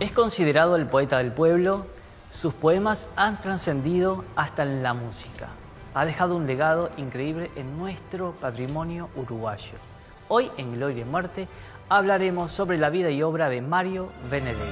Es considerado el poeta del pueblo. Sus poemas han trascendido hasta en la música. Ha dejado un legado increíble en nuestro patrimonio uruguayo. Hoy, en Gloria y Muerte, hablaremos sobre la vida y obra de Mario Benedetti.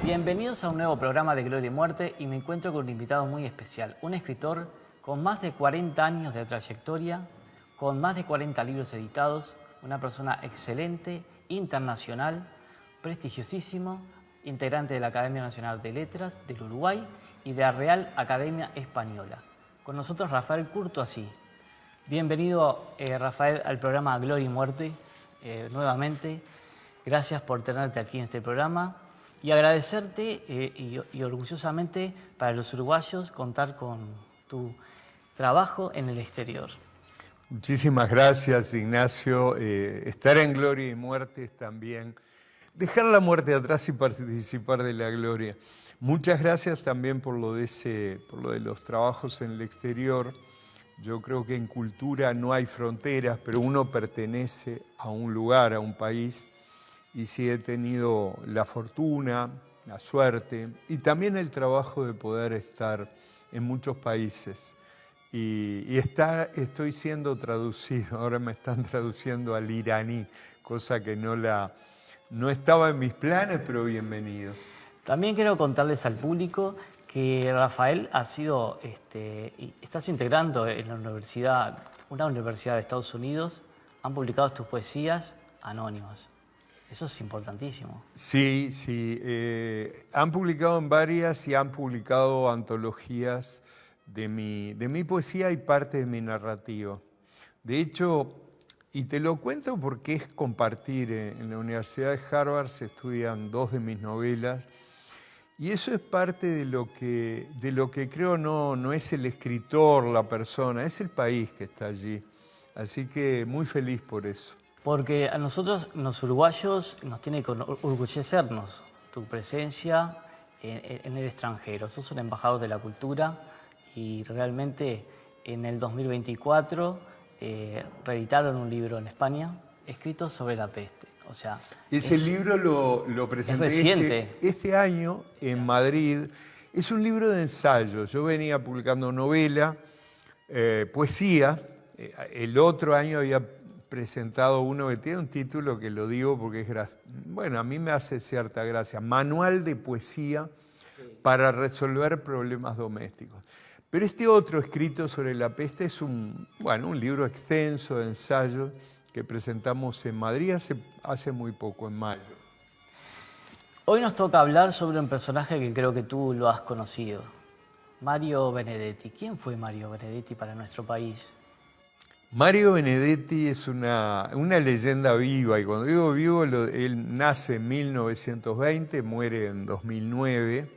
Bienvenidos a un nuevo programa de Gloria y Muerte y me encuentro con un invitado muy especial, un escritor con más de 40 años de trayectoria, con más de 40 libros editados, una persona excelente, internacional, prestigiosísimo, integrante de la Academia Nacional de Letras del Uruguay y de la Real Academia Española. Con nosotros Rafael Courtoisí. Bienvenido, Rafael, al programa Gloria y Muerte, nuevamente. Gracias por tenerte aquí en este programa. Y agradecerte y orgullosamente para los uruguayos contar con tu trabajo en el exterior. Muchísimas gracias, Ignacio. Estar en Gloria y Muerte es también dejar la muerte atrás y participar de la gloria. Muchas gracias también por lo de los trabajos en el exterior. Yo creo que en cultura no hay fronteras, pero uno pertenece a un lugar, a un país. Y sí he tenido la fortuna, la suerte y también el trabajo de poder estar en muchos países. Y estoy siendo traducido, ahora me están traduciendo al iraní, cosa que no estaba en mis planes, pero bienvenido. También quiero contarles al público que Rafael estás integrando en la universidad, una universidad de Estados Unidos, han publicado tus poesías anónimas. Eso es importantísimo. Sí. Han publicado en varias y han publicado antologías de mi poesía y parte de mi narrativa. De hecho, y te lo cuento porque es compartir, en la Universidad de Harvard se estudian 2 de mis novelas y eso es parte de lo que creo no es el escritor, la persona, es el país que está allí. Así que muy feliz por eso. Porque a nosotros, los uruguayos, nos tiene que orgullecernos tu presencia en el extranjero. Sos un embajador de la cultura y realmente en el 2024 reeditaron un libro en España escrito sobre la peste. O sea, ese libro lo presenté es reciente. este año en Madrid. Es un libro de ensayo. Yo venía publicando novela, poesía. El otro año había presentado uno que tiene un título que lo digo porque a mí me hace cierta gracia, Manual de Poesía para resolver problemas domésticos. Pero este otro escrito sobre la peste es un libro extenso de ensayos que presentamos en Madrid hace muy poco, en mayo. Hoy nos toca hablar sobre un personaje que creo que tú lo has conocido, Mario Benedetti. ¿Quién fue Mario Benedetti para nuestro país? Mario Benedetti es una leyenda viva, y cuando digo vivo, él nace en 1920, muere en 2009,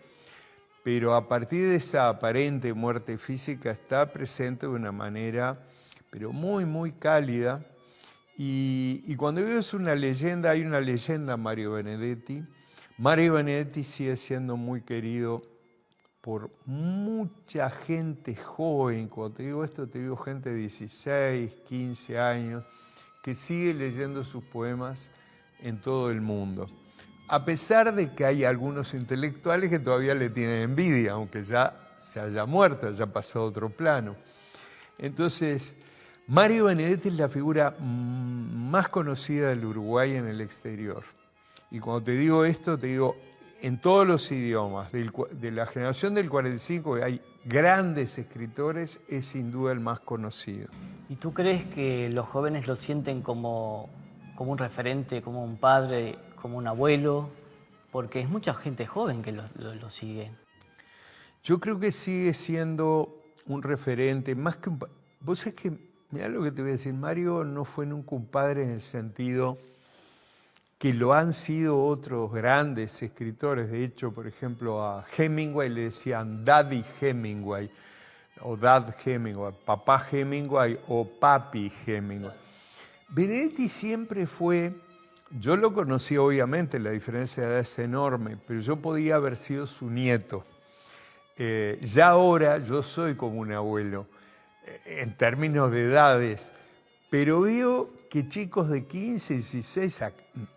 pero a partir de esa aparente muerte física está presente de una manera, pero muy, muy cálida, y cuando digo es una leyenda, hay una leyenda Mario Benedetti. Mario Benedetti sigue siendo muy querido por mucha gente joven. Cuando te digo esto, te digo gente de 16, 15 años, que sigue leyendo sus poemas en todo el mundo. A pesar de que hay algunos intelectuales que todavía le tienen envidia, aunque ya se haya muerto, haya pasado a otro plano. Entonces, Mario Benedetti es la figura más conocida del Uruguay en el exterior. Y cuando te digo esto, te digo en todos los idiomas, de la generación del 45, que hay grandes escritores, es sin duda el más conocido. ¿Y tú crees que los jóvenes lo sienten como un referente, como un padre, como un abuelo? Porque es mucha gente joven que lo sigue. Yo creo que sigue siendo un referente, más que un... Vos sabés que, mirá lo que te voy a decir, Mario no fue nunca un padre en el sentido que lo han sido otros grandes escritores. De hecho, por ejemplo, a Hemingway le decían Daddy Hemingway, o Dad Hemingway, papá Hemingway o papi Hemingway. Benedetti siempre fue, yo lo conocí obviamente, la diferencia de edad es enorme, pero yo podía haber sido su nieto. Ya ahora yo soy como un abuelo, en términos de edades, pero veo que chicos de 15, 16,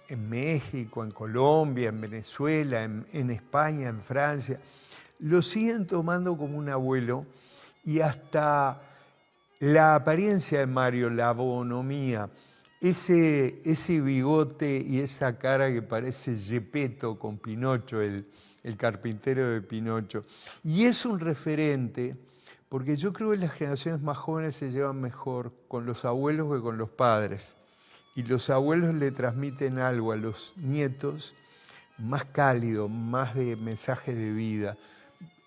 en México, en Colombia, en Venezuela, en España, en Francia, lo siguen tomando como un abuelo y hasta la apariencia de Mario, la bonomía, ese bigote y esa cara que parece Gepetto con Pinocho, el carpintero de Pinocho. Y es un referente, porque yo creo que las generaciones más jóvenes se llevan mejor con los abuelos que con los padres. Y los abuelos le transmiten algo a los nietos más cálido, más de mensaje de vida.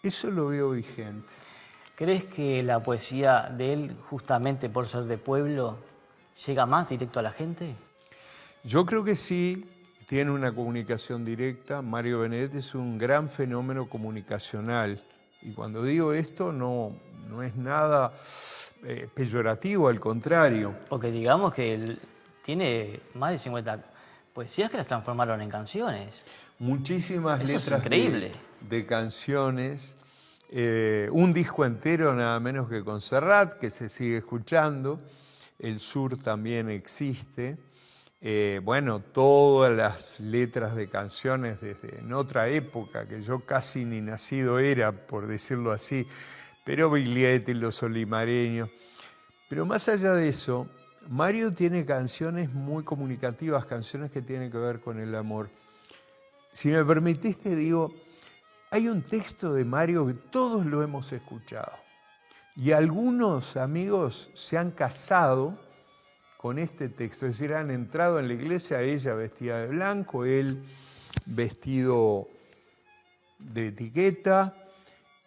Eso lo veo vigente. ¿Crees que la poesía de él, justamente por ser de pueblo, llega más directo a la gente? Yo creo que sí, tiene una comunicación directa. Mario Benedetti es un gran fenómeno comunicacional. Y cuando digo esto no es nada peyorativo, al contrario. Porque digamos que él tiene más de 50 poesías que las transformaron en canciones. Muchísimas Eso es letras increíble. de canciones. Un disco entero nada menos que con Serrat, que se sigue escuchando. El Sur también existe. Bueno, todas las letras de canciones desde en otra época, que yo casi ni nacido era, por decirlo así, pero Biglietti, Los Olimareños. Pero más allá de eso, Mario tiene canciones muy comunicativas, canciones que tienen que ver con el amor. Si me permitís, te digo, hay un texto de Mario que todos lo hemos escuchado. Y algunos amigos se han casado con este texto, es decir, han entrado en la iglesia, ella vestida de blanco, él vestido de etiqueta,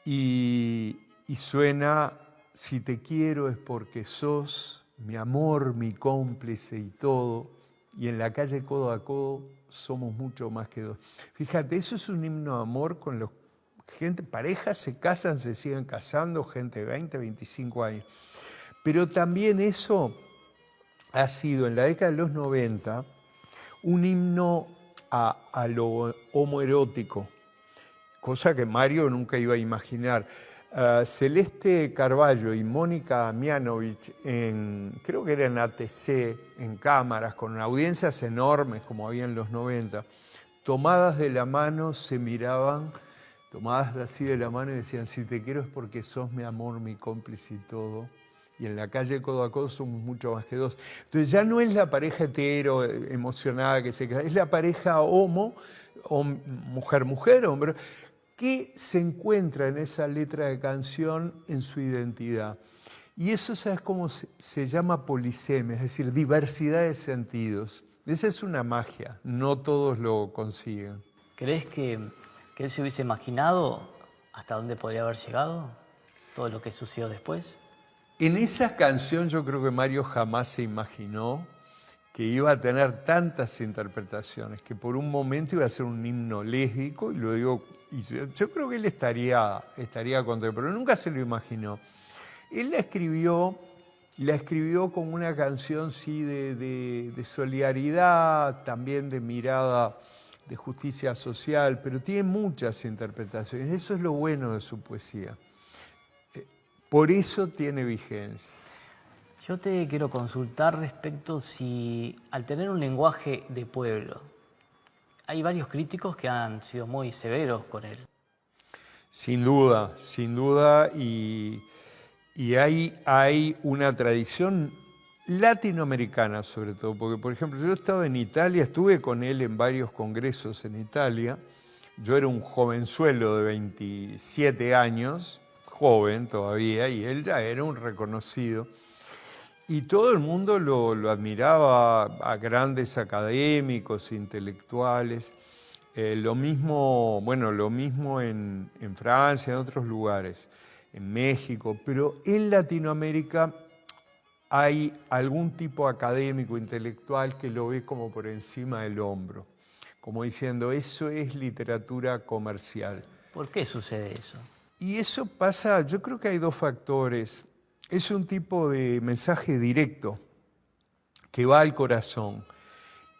y suena: si te quiero es porque sos mi amor, mi cómplice y todo, y en la calle codo a codo somos mucho más que dos. Fíjate, eso es un himno de amor con los parejas se casan, se siguen casando, gente de 20, 25 años. Pero también eso ha sido en la década de los 90 un himno a lo homoerótico, cosa que Mario nunca iba a imaginar. Celeste Carballo y Mónica Mianovich, creo que era en ATC, en cámaras, con audiencias enormes como había en los 90, tomadas de la mano se miraban, tomadas así de la mano y decían: si te quiero es porque sos mi amor, mi cómplice y todo. Y en la calle codo a codo somos mucho más que dos. Entonces ya no es la pareja hetero emocionada que se casa, es la pareja homo, mujer-mujer, hombre, que se encuentra en esa letra de canción en su identidad. Y eso, ¿sabes cómo se llama? Polisemia, es decir, diversidad de sentidos. Esa es una magia, no todos lo consiguen. ¿Crees que él se hubiese imaginado hasta dónde podría haber llegado? Todo lo que sucedió después. En esa canción yo creo que Mario jamás se imaginó que iba a tener tantas interpretaciones, que por un momento iba a ser un himno lésbico, y lo digo, y yo creo que él estaría contento, pero nunca se lo imaginó. Él la escribió como una canción, sí, de solidaridad, también de mirada de justicia social, pero tiene muchas interpretaciones. Eso es lo bueno de su poesía. Por eso tiene vigencia. Yo te quiero consultar respecto si, al tener un lenguaje de pueblo, hay varios críticos que han sido muy severos con él. Sin duda, y hay una tradición latinoamericana sobre todo, porque por ejemplo yo he estado en Italia, estuve con él en varios congresos en Italia, yo era un jovenzuelo de 27 años, joven todavía, y él ya era un reconocido. Y todo el mundo lo admiraba, a grandes académicos, intelectuales. Lo mismo en Francia, en otros lugares, en México, pero en Latinoamérica hay algún tipo académico, intelectual, que lo ve como por encima del hombro, como diciendo, eso es literatura comercial. ¿Por qué sucede eso? Y eso pasa, yo creo que hay dos factores. Es un tipo de mensaje directo que va al corazón.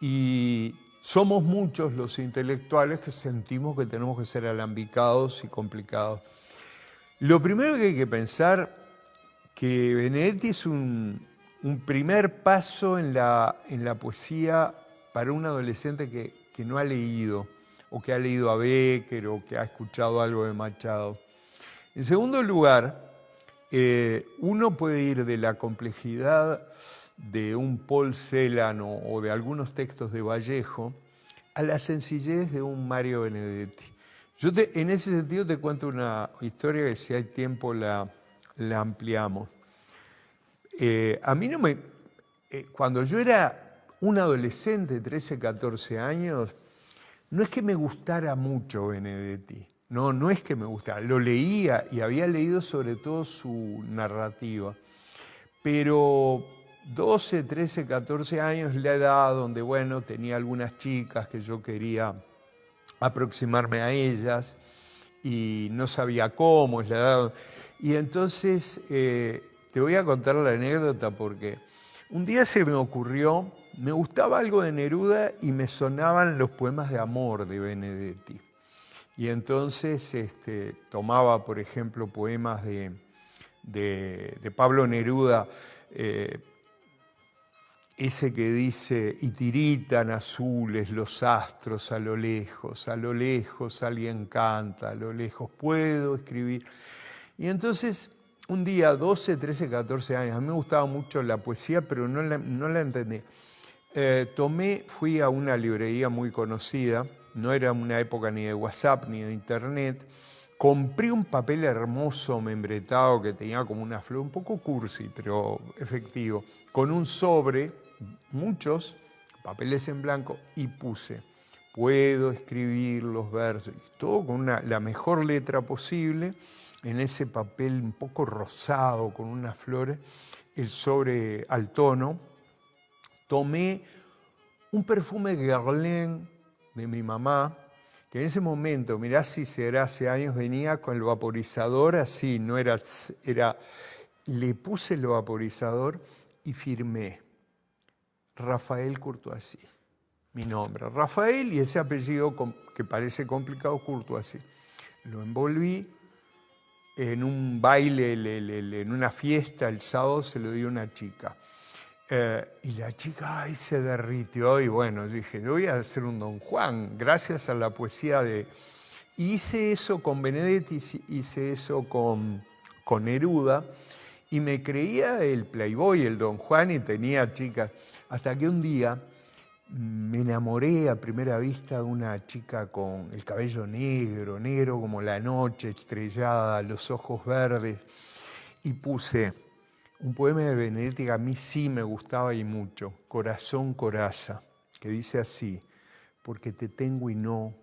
Y somos muchos los intelectuales que sentimos que tenemos que ser alambicados y complicados. Lo primero que hay que pensar que Benedetti es un primer paso en la poesía para un adolescente que no ha leído, o que ha leído a Bécquer, o que ha escuchado algo de Machado. En segundo lugar, uno puede ir de la complejidad de un Paul Celan o de algunos textos de Vallejo a la sencillez de un Mario Benedetti. En ese sentido te cuento una historia que si hay tiempo la ampliamos. A mí no me... cuando yo era un adolescente, 13, 14 años, no es que me gustara mucho Benedetti. No es que me gustara. Lo leía y había leído sobre todo su narrativa. Pero 12, 13, 14 años, la edad donde, bueno, tenía algunas chicas que yo quería aproximarme a ellas y no sabía cómo, es la edad. Y entonces te voy a contar la anécdota porque un día se me ocurrió, me gustaba algo de Neruda y me sonaban los poemas de amor de Benedetti. Y entonces tomaba, por ejemplo, poemas de Pablo Neruda, ese que dice, y tiritan azules los astros a lo lejos alguien canta, a lo lejos puedo escribir. Y entonces, un día, 12, 13, 14 años, a mí me gustaba mucho la poesía, pero no la entendí. Fui a una librería muy conocida, no era una época ni de WhatsApp ni de Internet, compré un papel hermoso membretado que tenía como una flor, un poco cursi, pero efectivo, con un sobre, muchos papeles en blanco, y puse, puedo escribir los versos, todo con la mejor letra posible, en ese papel un poco rosado, con unas flores, el sobre al tono. Tomé un perfume Guerlain de mi mamá, que en ese momento, mirá si será hace años, venía con el vaporizador así, no era, le puse el vaporizador y firmé Rafael Courtoisí, mi nombre, Rafael y ese apellido que parece complicado, Courtoisí. Lo envolví en un baile, en una fiesta, el sábado se lo di a una chica. Y la chica se derritió y bueno, dije, yo voy a hacer un Don Juan, gracias a la poesía de... Y hice eso con Benedetti, hice eso con Neruda, y me creía el playboy, el Don Juan, y tenía chicas. Hasta que un día me enamoré a primera vista de una chica con el cabello negro, negro como la noche estrellada, los ojos verdes, y puse un poema de Benedetti que a mí sí me gustaba y mucho, Corazón, coraza, que dice así, porque te tengo y no,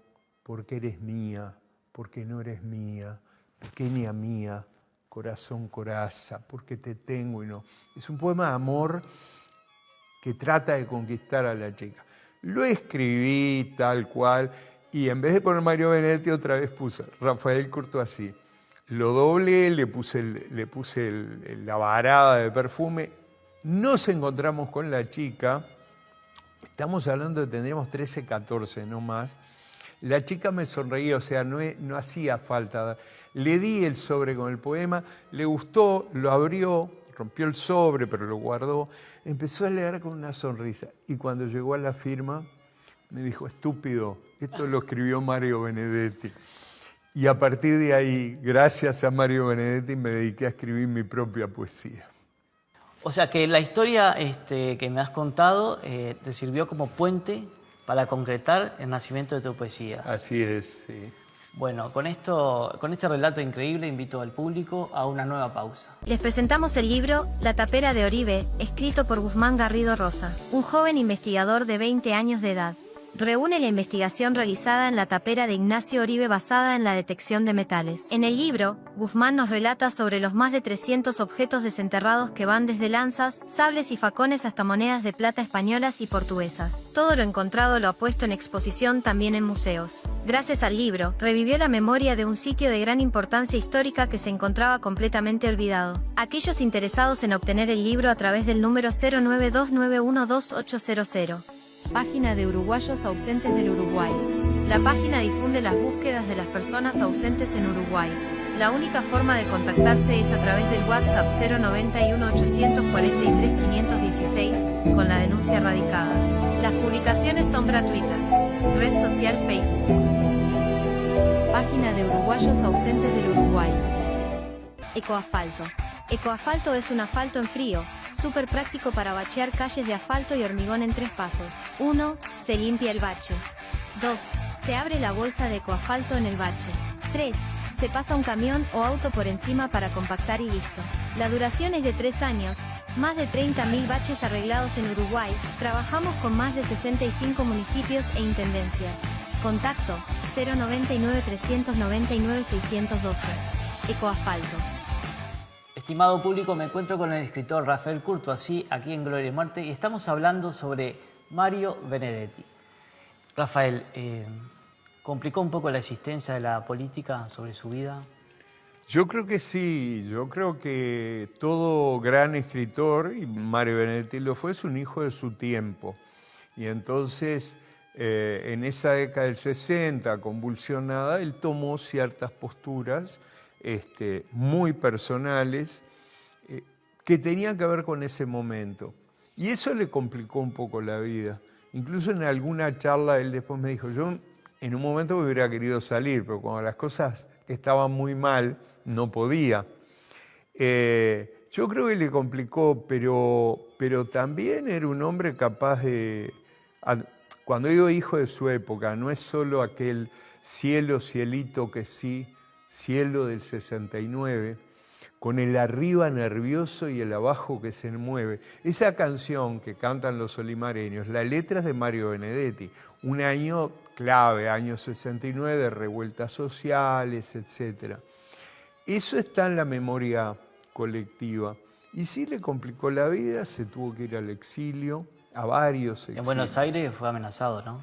porque eres mía, porque no eres mía, pequeña mía, corazón, coraza, porque te tengo y no. Es un poema de amor que trata de conquistar a la chica. Lo escribí tal cual y en vez de poner Mario Benedetti otra vez puse Rafael Courtoisí. Lo doblé, le puse la varada de perfume. Nos encontramos con la chica. Estamos hablando de tendríamos 13, 14, no más. La chica me sonreía, o sea, no hacía falta. Le di el sobre con el poema, le gustó, lo abrió, rompió el sobre, pero lo guardó. Empezó a leer con una sonrisa. Y cuando llegó a la firma, me dijo, estúpido, esto lo escribió Mario Benedetti. Y a partir de ahí, gracias a Mario Benedetti, me dediqué a escribir mi propia poesía. O sea que la historia que me has contado te sirvió como puente para concretar el nacimiento de tu poesía. Así es, sí. Bueno, con este relato increíble invito al público a una nueva pausa. Les presentamos el libro La tapera de Oribe, escrito por Guzmán Garrido Rosa, un joven investigador de 20 años de edad. reúne la investigación realizada en la tapera de Ignacio Oribe basada en la detección de metales. En el libro, Guzmán nos relata sobre los más de 300 objetos desenterrados que van desde lanzas, sables y facones hasta monedas de plata españolas y portuguesas. Todo lo encontrado lo ha puesto en exposición también en museos. Gracias al libro, revivió la memoria de un sitio de gran importancia histórica que se encontraba completamente olvidado. Aquellos interesados en obtener el libro a través del número 092912800. Página de Uruguayos ausentes del Uruguay. La página difunde las búsquedas de las personas ausentes en Uruguay. La única forma de contactarse es a través del WhatsApp 091 843 516, con la denuncia radicada. Las publicaciones son gratuitas. Red social Facebook. Página de Uruguayos ausentes del Uruguay. Ecoasfalto. Ecoasfalto es un asfalto en frío, súper práctico para bachear calles de asfalto y hormigón en 3 pasos. 1. Se limpia el bache. 2. Se abre la bolsa de ecoasfalto en el bache. 3. Se pasa un camión o auto por encima para compactar y listo. La duración es de 3 años, más de 30.000 baches arreglados en Uruguay. Trabajamos con más de 65 municipios e intendencias. Contacto 099 399 612. Ecoasfalto. Estimado público, me encuentro con el escritor Rafael Courtoisí aquí en Gloria y Muerte y estamos hablando sobre Mario Benedetti. Rafael, ¿complicó un poco la existencia de la política sobre su vida? Yo creo que sí, yo creo que todo gran escritor, y Mario Benedetti lo fue, es un hijo de su tiempo. Y entonces, en esa década del 60, convulsionada, él tomó ciertas posturas muy personales que tenían que ver con ese momento. Y eso le complicó un poco la vida. Incluso en alguna charla él después me dijo, yo en un momento me hubiera querido salir, pero cuando las cosas estaban muy mal, no podía. Yo creo que le complicó, pero también era un hombre capaz de... Cuando digo hijo de su época, no es solo aquel cielo, cielito que sí, cielo del 69, con el arriba nervioso y el abajo que se mueve. Esa canción que cantan los olimareños, la letra es de Mario Benedetti, un año clave, año 69, de revueltas sociales, etc. Eso está en la memoria colectiva. Y sí le complicó la vida, se tuvo que ir al exilio, a varios exilios. En Buenos Aires fue amenazado, ¿no?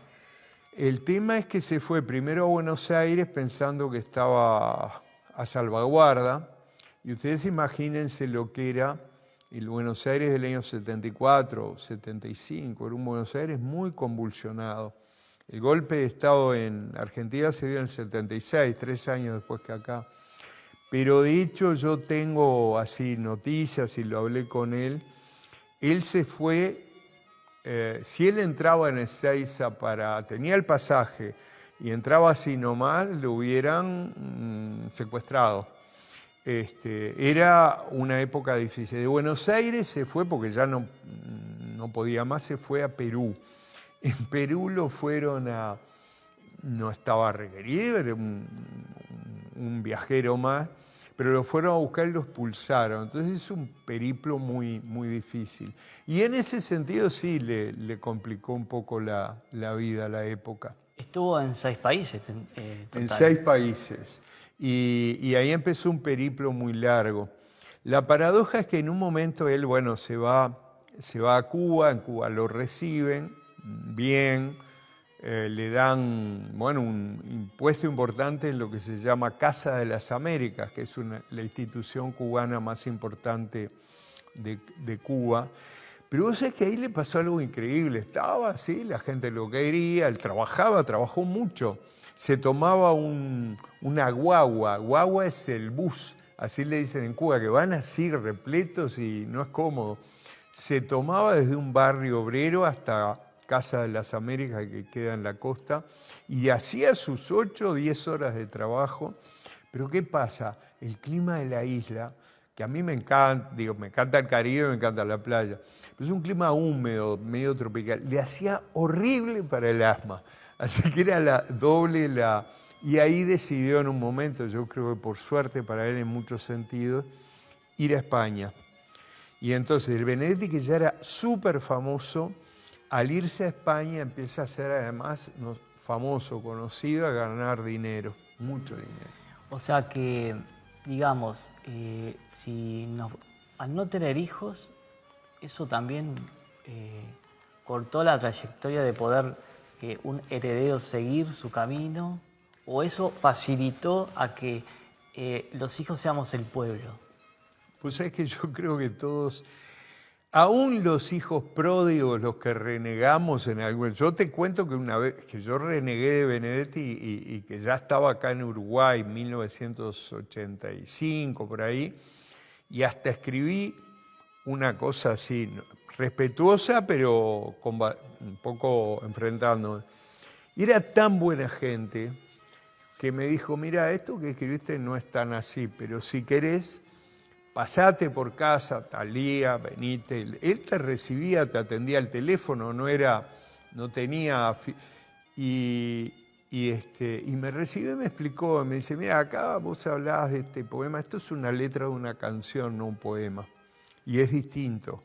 El tema es que se fue primero a Buenos Aires pensando que estaba a salvaguarda, y ustedes imagínense lo que era el Buenos Aires del año 74, 75, era un Buenos Aires muy convulsionado. El golpe de Estado en Argentina se dio en el 76, 3 años después que acá. Pero de hecho yo tengo así noticias y lo hablé con él. Él se fue, si él entraba en Ezeiza tenía el pasaje y entraba así nomás, lo hubieran secuestrado. Era una época difícil. De Buenos Aires se fue porque ya no podía más, se fue a Perú. En Perú lo fueron no estaba requerido, era un viajero más, pero lo fueron a buscar y lo expulsaron. Entonces es un periplo muy, muy difícil. Y en ese sentido sí le complicó un poco la vida, la época. Estuvo en 6 países. Total. En 6 países. Y ahí empezó un periplo muy largo. La paradoja es que en un momento él, se va a Cuba, en Cuba lo reciben bien, le dan un impuesto importante en lo que se llama Casa de las Américas, que es la institución cubana más importante de Cuba. Pero vos sabés que ahí le pasó algo increíble. Estaba así, la gente lo quería, él trabajó mucho. Se tomaba una guagua. Guagua es el bus, así le dicen en Cuba, que van así repletos y no es cómodo. Se tomaba desde un barrio obrero hasta Casa de las Américas, que queda en la costa, y hacía sus 8 o 10 horas de trabajo. Pero ¿qué pasa? El clima de la isla, que a mí me encanta, me encanta el Caribe, me encanta la playa, pero es un clima húmedo, medio tropical, le hacía horrible para el asma. Así que era y ahí decidió en un momento, yo creo que por suerte para él en muchos sentidos, ir a España. Y entonces el Benedetti, que ya era súper famoso, al irse a España empieza a ser además famoso, conocido, a ganar dinero, mucho dinero. O sea que, digamos, al no tener hijos, eso también cortó la trayectoria de poder un heredero seguir su camino, o eso facilitó a que los hijos seamos el pueblo. Pues es que yo creo que todos, aún los hijos pródigos, los que renegamos en algo. Yo te cuento que una vez que yo renegué de Benedetti y que ya estaba acá en Uruguay, en 1985, por ahí, y hasta escribí una cosa así, respetuosa, pero un poco enfrentándome. Y era tan buena gente que me dijo, mira, esto que escribiste no es tan así, pero si querés, pasate por casa tal día, venite. Él te recibía, te atendía al teléfono, no tenía... Y me recibió y me explicó, me dice, mira, acá vos hablabas de este poema, esto es una letra de una canción, no un poema, y es distinto.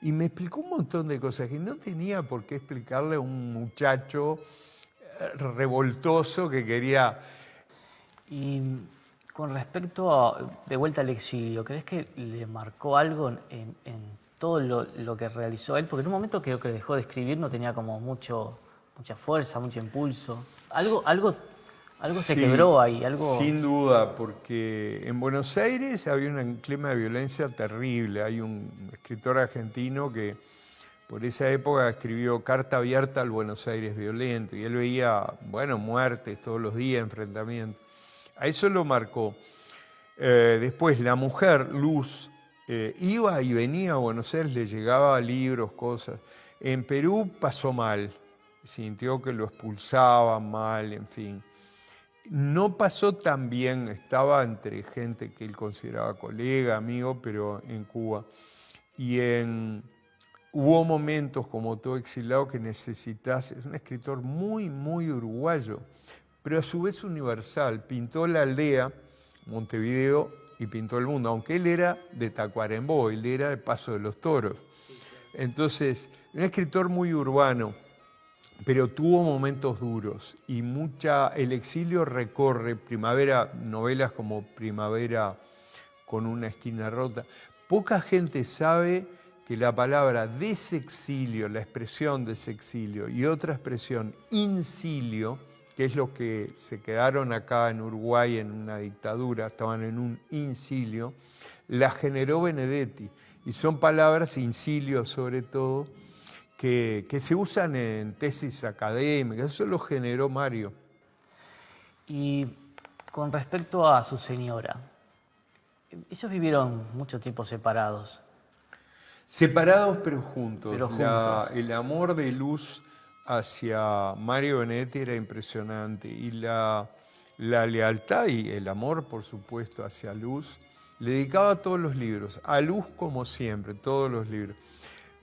Y me explicó un montón de cosas que no tenía por qué explicarle a un muchacho revoltoso que quería... Y con respecto de vuelta al exilio, ¿crees que le marcó algo en todo lo que realizó él? Porque en un momento creo que dejó de escribir, no tenía como mucha fuerza, mucho impulso. Algo se Sí, quebró ahí, algo... Sin duda, porque en Buenos Aires había un clima de violencia terrible. Hay un escritor argentino que por esa época escribió Carta abierta al Buenos Aires violento, y él veía, muertes todos los días, enfrentamientos. A eso lo marcó. Después la mujer, Luz, iba y venía a Buenos Aires, le llegaba libros, cosas. En Perú pasó mal, sintió que lo expulsaban mal, en fin. No pasó tan bien, estaba entre gente que él consideraba colega, amigo, pero en Cuba. Y hubo momentos, como todo exilado, que necesitas, es un escritor muy, muy uruguayo, pero a su vez universal. Pintó la aldea, Montevideo, y pintó el mundo, aunque él era de Tacuarembó, él era de Paso de los Toros. Entonces, un escritor muy urbano, pero tuvo momentos duros, y el exilio recorre primavera, novelas como Primavera con una esquina rota. Poca gente sabe que la palabra desexilio, la expresión desexilio, y otra expresión, incilio, que es lo que se quedaron acá en Uruguay en una dictadura, estaban en un incilio, la generó Benedetti. Y son palabras, incilio sobre todo, que se usan en tesis académicas. Eso lo generó Mario. Y con respecto a su señora, ellos vivieron mucho tiempo separados. Separados pero juntos. Pero juntos. El amor de Luz hacia Mario Benedetti era impresionante, y la lealtad y el amor, por supuesto, hacia Luz. Le dedicaba todos los libros, a Luz como siempre, todos los libros.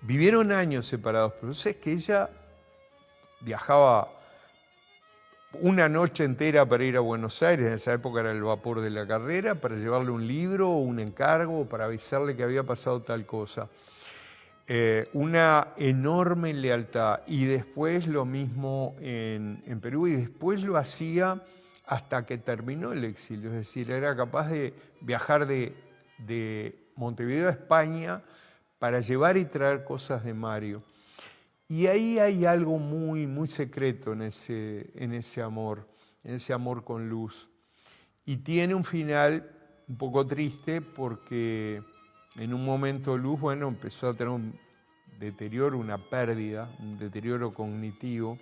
Vivieron años separados, pero sé que ella viajaba una noche entera para ir a Buenos Aires, en esa época era el vapor de la carrera, para llevarle un libro o un encargo, para avisarle que había pasado tal cosa. Una enorme lealtad, y después lo mismo en Perú, y después lo hacía hasta que terminó el exilio, es decir, era capaz de viajar de Montevideo a España para llevar y traer cosas de Mario. Y ahí hay algo muy, muy secreto en ese amor con Luz. Y tiene un final un poco triste, porque en un momento Luz, empezó a tener un deterioro, una pérdida, un deterioro cognitivo,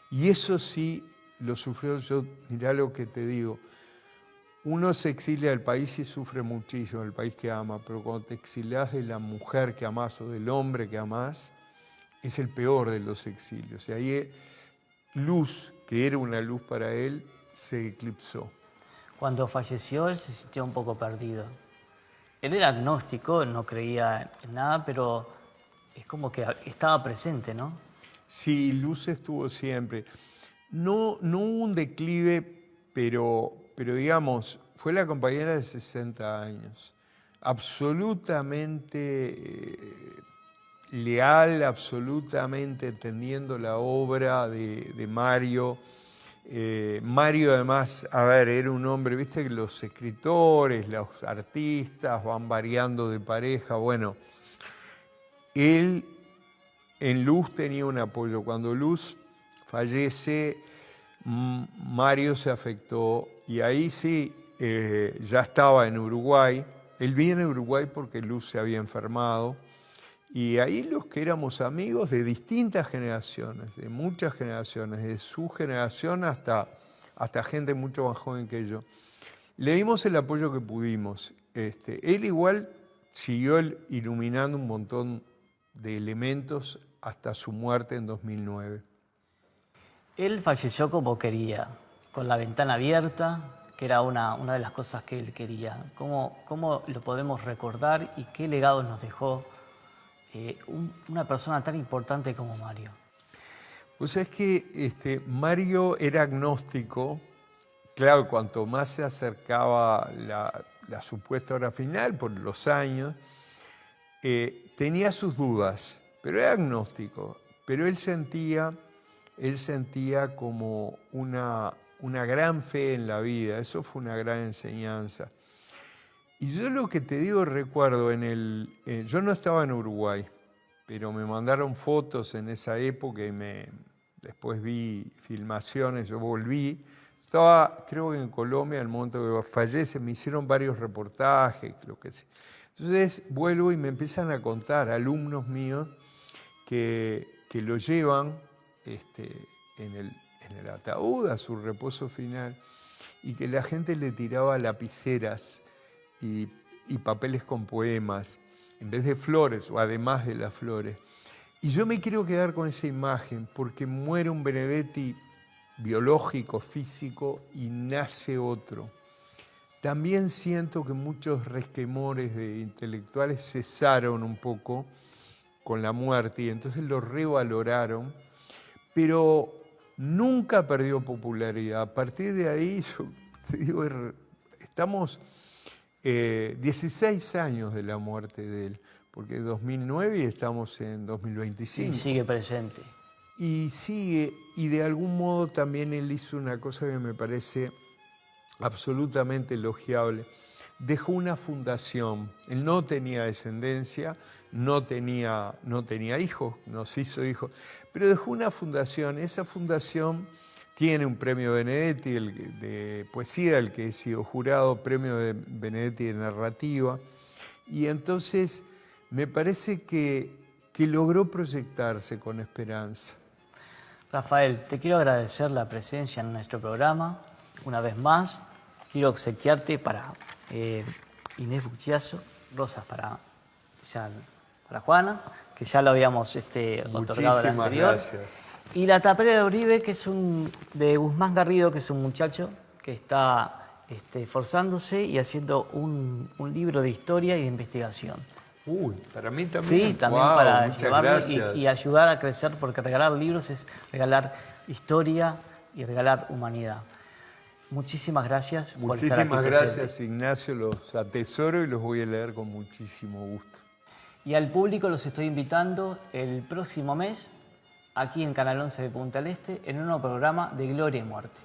y eso sí lo sufrió. Yo, mirá lo que te digo, uno se exilia del país y sufre muchísimo, el país que ama, pero cuando te exilias de la mujer que amás o del hombre que amás, es el peor de los exilios. Y ahí Luz, que era una luz para él, se eclipsó. Cuando falleció, él se sintió un poco perdido. Él era agnóstico, no creía en nada, pero es como que estaba presente, ¿no? Sí, Luz estuvo siempre. No hubo un declive, pero digamos, fue la compañera de 60 años. Absolutamente leal absolutamente, entendiendo la obra de Mario. Mario además, a ver, era un hombre, viste que los escritores, los artistas van variando de pareja. Bueno, él en Luz tenía un apoyo. Cuando Luz fallece, Mario se afectó y ahí sí, ya estaba en Uruguay. Él viene a Uruguay porque Luz se había enfermado. Y ahí los que éramos amigos de distintas generaciones, de muchas generaciones, de su generación hasta gente mucho más joven que yo, le dimos el apoyo que pudimos. Él igual siguió iluminando un montón de elementos hasta su muerte en 2009. Él falleció como quería, con la ventana abierta, que era una de las cosas que él quería. ¿Cómo lo podemos recordar y qué legado nos dejó una persona tan importante como Mario? Pues es que Mario era agnóstico. Claro, cuanto más se acercaba la supuesta hora final, por los años, tenía sus dudas, pero era agnóstico. Pero él sentía como una gran fe en la vida. Eso fue una gran enseñanza. Y yo lo que te digo, recuerdo, yo no estaba en Uruguay, pero me mandaron fotos en esa época y después vi filmaciones, yo volví. Estaba, creo que en Colombia, al momento que fallece, me hicieron varios reportajes, lo que sea. Entonces vuelvo y me empiezan a contar alumnos míos que lo llevan en el ataúd a su reposo final y que la gente le tiraba lapiceras y papeles con poemas, en vez de flores o además de las flores. Y yo me quiero quedar con esa imagen porque muere un Benedetti biológico, físico, y nace otro. También siento que muchos resquemores de intelectuales cesaron un poco con la muerte y entonces lo revaloraron, pero nunca perdió popularidad. A partir de ahí, yo te digo, estamos 16 años de la muerte de él, porque 2009 y estamos en 2025. Y sigue presente. Y sigue, y de algún modo también él hizo una cosa que me parece absolutamente elogiable. Dejó una fundación. Él no tenía descendencia, no tenía hijos, no se hizo hijos, pero dejó una fundación. Esa fundación tiene un premio Benedetti de poesía, el que he sido jurado, premio de Benedetti de narrativa. Y entonces me parece que logró proyectarse con esperanza. Rafael, te quiero agradecer la presencia en nuestro programa. Una vez más, quiero obsequiarte para Inés Bucchiaso, rosas para Juana, que ya lo habíamos otorgado la anterior. Gracias. Y la tapera de Uribe, que es de Guzmán Garrido, que es un muchacho que está esforzándose y haciendo un libro de historia y de investigación. Uy, para mí también. Sí, también wow, para muchas llevarlo gracias. y ayudar a crecer, porque regalar libros es regalar historia y regalar humanidad. Muchísimas gracias por estar aquí Muchísimas presente. gracias, Ignacio. Los atesoro y los voy a leer con muchísimo gusto. Y al público los estoy invitando el próximo mes, aquí en Canal 11 de Punta del Este, en un nuevo programa de Gloria y Muerte.